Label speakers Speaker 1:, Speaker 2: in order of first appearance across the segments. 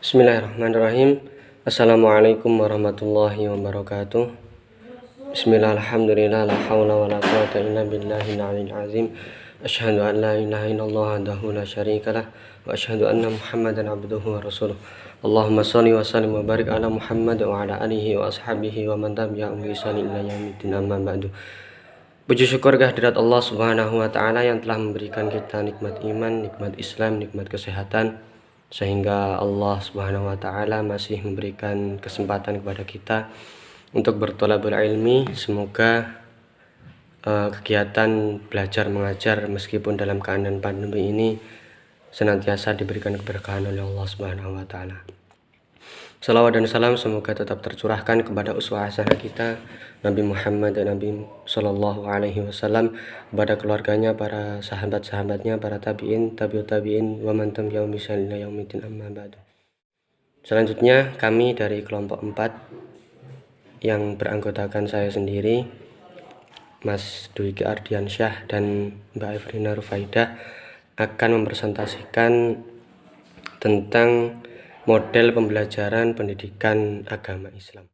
Speaker 1: Bismillahirrahmanirrahim. Assalamualaikum warahmatullahi wabarakatuh. Bismillah, alhamdulillah, la hawla wa la quwata illa billahi al-'aliyyil azim. Asyhadu an la ilaha illallah wahdahu la syarikalah wa asyhadu anna Muhammadan abduhu wa rasuluh. Allahumma shalli wa sallim wa barik ala Muhammad wa ala alihi wa ashabihi wa man tabi'ahum bi ihsan ila yaumiddin, amma ba'du. Puji syukur kehadirat Allah Subhanahu wa taala yang telah memberikan kita nikmat iman, nikmat Islam, nikmat kesehatan, sehingga Allah Subhanahu wa taala masih memberikan kesempatan kepada kita untuk bertolabul ilmi. Semoga kegiatan belajar mengajar meskipun dalam keadaan pandemi ini senantiasa diberikan keberkahan oleh Allah Subhanahu wa taala. Salawat dan salam semoga tetap tercurahkan kepada uswah hasanah kita Nabi Muhammad dan Nabi Sallallahu Alaihi Wasallam, kepada keluarganya, para sahabat-sahabatnya, para tabiin, tabiut tabiin, wa man tabi'ahum bi ihsan ila yaumiddin, amma ba'du. Selanjutnya kami dari kelompok 4 yang beranggotakan saya sendiri, Mas Dwiki Ardiansyah dan Mbak Evrina Rufaidah, akan mempresentasikan tentang model pembelajaran pendidikan agama Islam.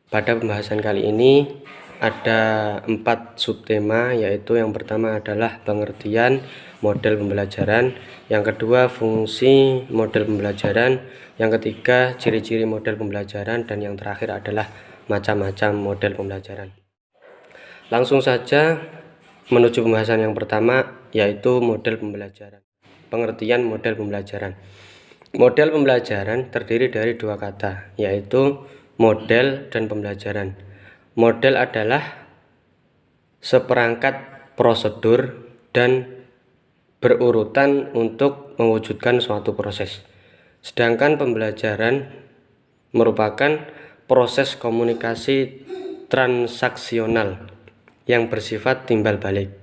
Speaker 1: Pada pembahasan kali ini ada 4 subtema, yaitu yang pertama adalah pengertian model pembelajaran, yang kedua fungsi model pembelajaran, yang ketiga ciri-ciri model pembelajaran, dan yang terakhir adalah macam-macam model pembelajaran. Langsung saja menuju pembahasan yang pertama, yaitu model pembelajaran. Pengertian model pembelajaran. Model pembelajaran terdiri dari 2 kata, yaitu model dan pembelajaran. Model adalah seperangkat prosedur dan berurutan untuk mewujudkan suatu proses. Sedangkan pembelajaran merupakan proses komunikasi transaksional yang bersifat timbal balik,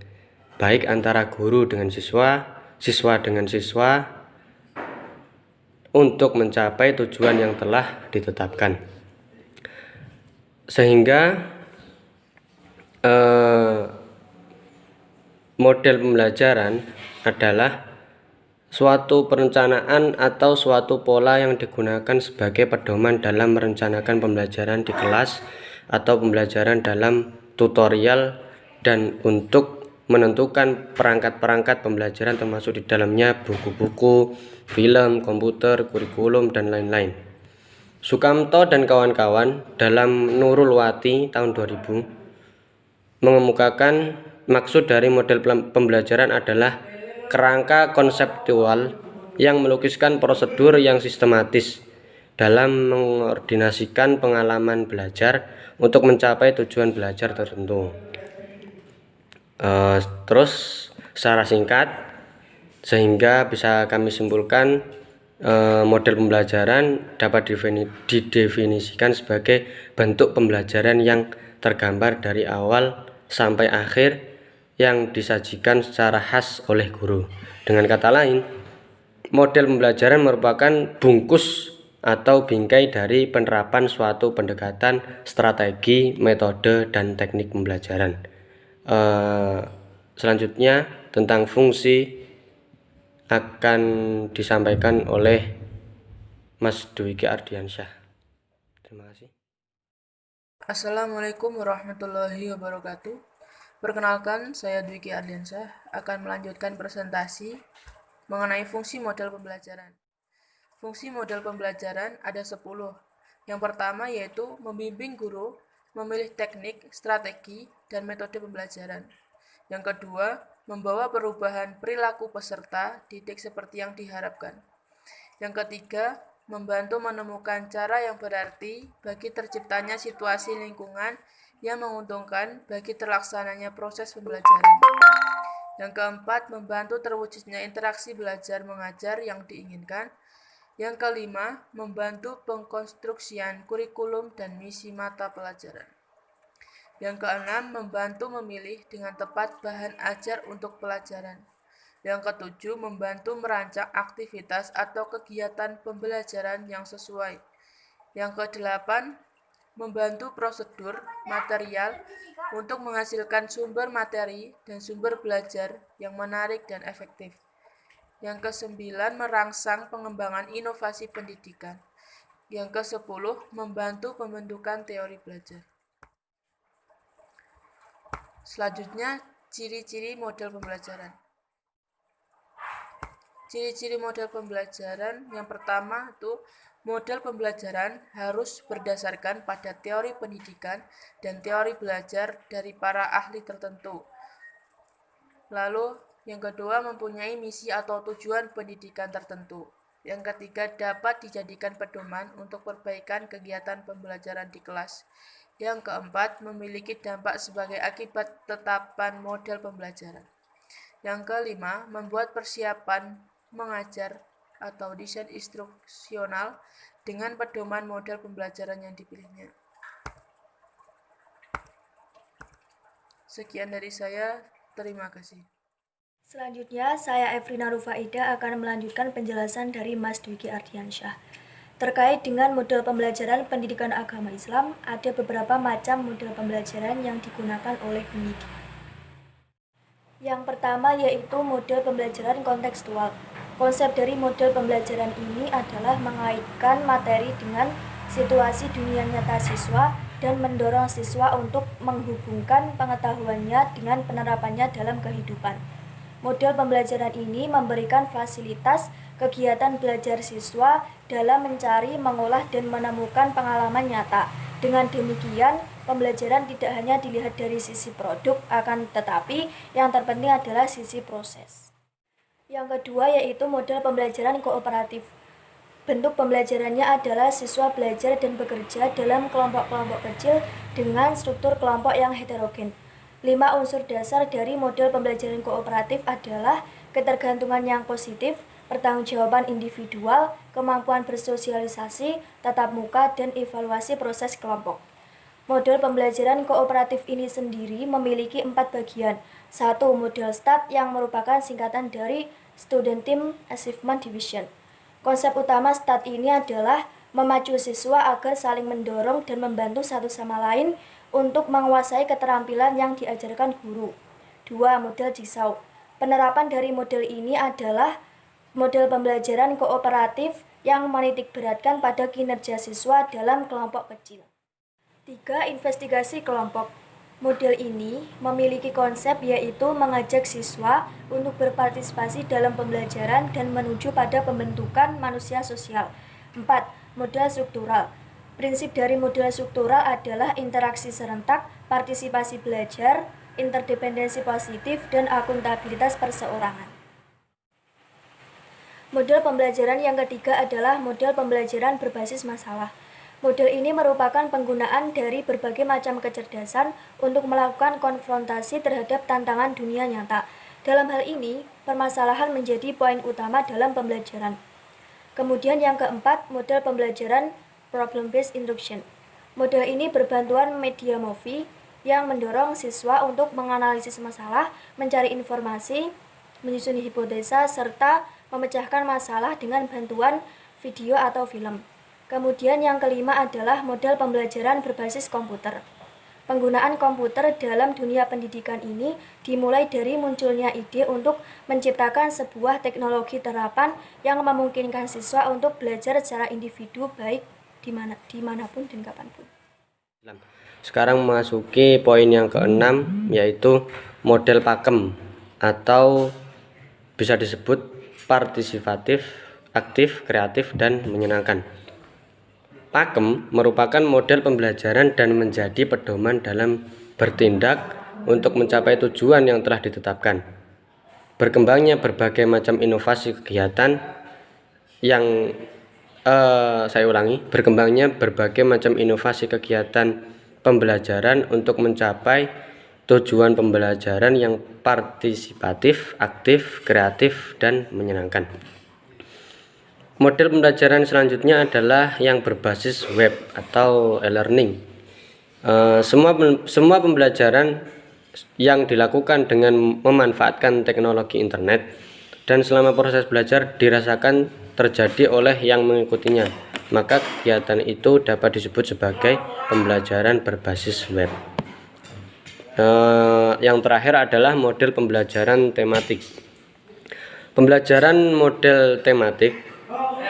Speaker 1: baik antara guru dengan siswa, siswa dengan siswa, untuk mencapai tujuan yang telah ditetapkan. Sehingga model pembelajaran adalah suatu perencanaan atau suatu pola yang digunakan sebagai pedoman dalam merencanakan pembelajaran di kelas atau pembelajaran dalam tutorial, dan untuk menentukan perangkat-perangkat pembelajaran termasuk di dalamnya buku-buku, film, komputer, kurikulum, dan lain-lain. Sukamto dan kawan-kawan dalam Nurul Wati tahun 2000 mengemukakan maksud dari model pembelajaran adalah kerangka konseptual yang melukiskan prosedur yang sistematis dalam mengordinasikan pengalaman belajar untuk mencapai tujuan belajar tertentu. Terus secara singkat, sehingga bisa kami simpulkan model pembelajaran dapat didefinisikan sebagai bentuk pembelajaran yang tergambar dari awal sampai akhir yang disajikan secara khas oleh guru. Dengan kata lain, model pembelajaran merupakan bungkus atau bingkai dari penerapan suatu pendekatan, strategi, metode, dan teknik pembelajaran. Selanjutnya tentang fungsi akan disampaikan oleh Mas Dwiki Ardiansyah. Terima kasih.
Speaker 2: Assalamualaikum warahmatullahi wabarakatuh. Perkenalkan, saya Dwiki Ardiansyah akan melanjutkan presentasi mengenai fungsi model pembelajaran. Fungsi model pembelajaran ada 10. Yang pertama yaitu membimbing guru memilih teknik, strategi, dan metode pembelajaran. Yang kedua, membawa perubahan perilaku peserta didik seperti yang diharapkan. Yang ketiga, membantu menemukan cara yang berarti bagi terciptanya situasi lingkungan yang menguntungkan bagi terlaksananya proses pembelajaran. Yang keempat, membantu terwujudnya interaksi belajar mengajar yang diinginkan. Yang kelima, membantu pengkonstruksian kurikulum dan misi mata pelajaran. Yang keenam, membantu memilih dengan tepat bahan ajar untuk pelajaran. Yang ketujuh, membantu merancang aktivitas atau kegiatan pembelajaran yang sesuai. Yang kedelapan, membantu prosedur material untuk menghasilkan sumber materi dan sumber belajar yang menarik dan efektif. Yang ke-9, merangsang pengembangan inovasi pendidikan. Yang ke-10, membantu pembentukan teori belajar. Selanjutnya, ciri-ciri model pembelajaran. Ciri-ciri model pembelajaran yang pertama itu model pembelajaran harus berdasarkan pada teori pendidikan dan teori belajar dari para ahli tertentu. Lalu yang kedua mempunyai misi atau tujuan pendidikan tertentu. Yang ketiga dapat dijadikan pedoman untuk perbaikan kegiatan pembelajaran di kelas. Yang keempat memiliki dampak sebagai akibat tetapan model pembelajaran. Yang kelima membuat persiapan mengajar atau desain instruksional dengan pedoman model pembelajaran yang dipilihnya. Sekian dari saya, terima kasih.
Speaker 3: Selanjutnya, saya Efrina Rufaida akan melanjutkan penjelasan dari Mas Dwiki Ardiansyah. Terkait dengan model pembelajaran pendidikan agama Islam, ada beberapa macam model pembelajaran yang digunakan oleh pendidik. Yang pertama yaitu model pembelajaran kontekstual. Konsep dari model pembelajaran ini adalah mengaitkan materi dengan situasi dunia nyata siswa dan mendorong siswa untuk menghubungkan pengetahuannya dengan penerapannya dalam kehidupan. Model pembelajaran ini memberikan fasilitas kegiatan belajar siswa dalam mencari, mengolah, dan menemukan pengalaman nyata. Dengan demikian, pembelajaran tidak hanya dilihat dari sisi produk, akan tetapi yang terpenting adalah sisi proses. Yang kedua yaitu model pembelajaran kooperatif. Bentuk pembelajarannya adalah siswa belajar dan bekerja dalam kelompok-kelompok kecil dengan struktur kelompok yang heterogen. 5 unsur dasar dari model pembelajaran kooperatif adalah ketergantungan yang positif, pertanggungjawaban individual, kemampuan bersosialisasi, tatap muka, dan evaluasi proses kelompok. Model pembelajaran kooperatif ini sendiri memiliki 4 bagian. 1. Model STAT yang merupakan singkatan dari Student Team Achievement Division. Konsep utama STAT ini adalah memacu siswa agar saling mendorong dan membantu satu sama lain untuk menguasai keterampilan yang diajarkan guru. 2. Model Jigsaw. Penerapan dari model ini adalah model pembelajaran kooperatif yang menitikberatkan pada kinerja siswa dalam kelompok kecil. 3. Investigasi kelompok. Model ini memiliki konsep yaitu mengajak siswa untuk berpartisipasi dalam pembelajaran dan menuju pada pembentukan manusia sosial. 4. Model struktural. Prinsip dari model struktural adalah interaksi serentak, partisipasi belajar, interdependensi positif, dan akuntabilitas perseorangan. Model pembelajaran yang ketiga adalah model pembelajaran berbasis masalah. Model ini merupakan penggunaan dari berbagai macam kecerdasan untuk melakukan konfrontasi terhadap tantangan dunia nyata. Dalam hal ini, permasalahan menjadi poin utama dalam pembelajaran. Kemudian yang keempat, model pembelajaran Problem-Based Instruction. Model ini berbantuan media movie yang mendorong siswa untuk menganalisis masalah, mencari informasi, menyusun hipotesa, serta memecahkan masalah dengan bantuan video atau film. Kemudian yang kelima adalah model pembelajaran berbasis komputer. Penggunaan komputer dalam dunia pendidikan ini dimulai dari munculnya ide untuk menciptakan sebuah teknologi terapan yang memungkinkan siswa untuk belajar secara individu baik dimanapun dan kapanpun.
Speaker 1: Sekarang memasuki poin yang keenam yaitu model pakem atau bisa disebut partisipatif, aktif, kreatif, dan menyenangkan. Pakem merupakan model pembelajaran dan menjadi pedoman dalam bertindak untuk mencapai tujuan yang telah ditetapkan. Berkembangnya berbagai macam inovasi kegiatan yang berkembangnya berbagai macam inovasi kegiatan pembelajaran untuk mencapai tujuan pembelajaran yang partisipatif, aktif, kreatif, dan menyenangkan. Model pembelajaran selanjutnya adalah yang berbasis web atau e-learning. Semua pembelajaran yang dilakukan dengan memanfaatkan teknologi internet dan selama proses belajar dirasakan terjadi oleh yang mengikutinya, maka kegiatan itu dapat disebut sebagai pembelajaran berbasis web. Yang terakhir adalah model pembelajaran tematik. Pembelajaran model tematik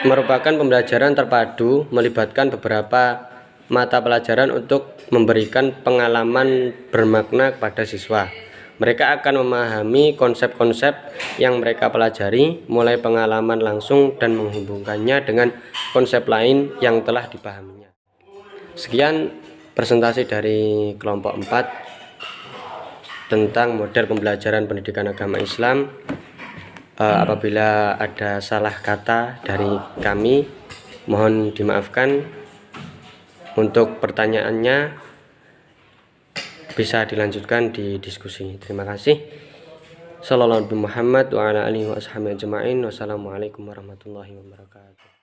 Speaker 1: merupakan pembelajaran terpadu melibatkan beberapa mata pelajaran untuk memberikan pengalaman bermakna kepada siswa. Mereka akan memahami konsep-konsep yang mereka pelajari, mulai pengalaman langsung dan menghubungkannya dengan konsep lain yang telah dipahaminya. Sekian presentasi dari kelompok 4 tentang model pembelajaran pendidikan agama Islam. Apabila ada salah kata dari kami, mohon dimaafkan. Untuk pertanyaannya bisa dilanjutkan di diskusi. Terima kasih. Sallallahu alaihi Muhammad wa ala alihi wa ashabihi ajma'in. Wassalamualaikum warahmatullahi wabarakatuh.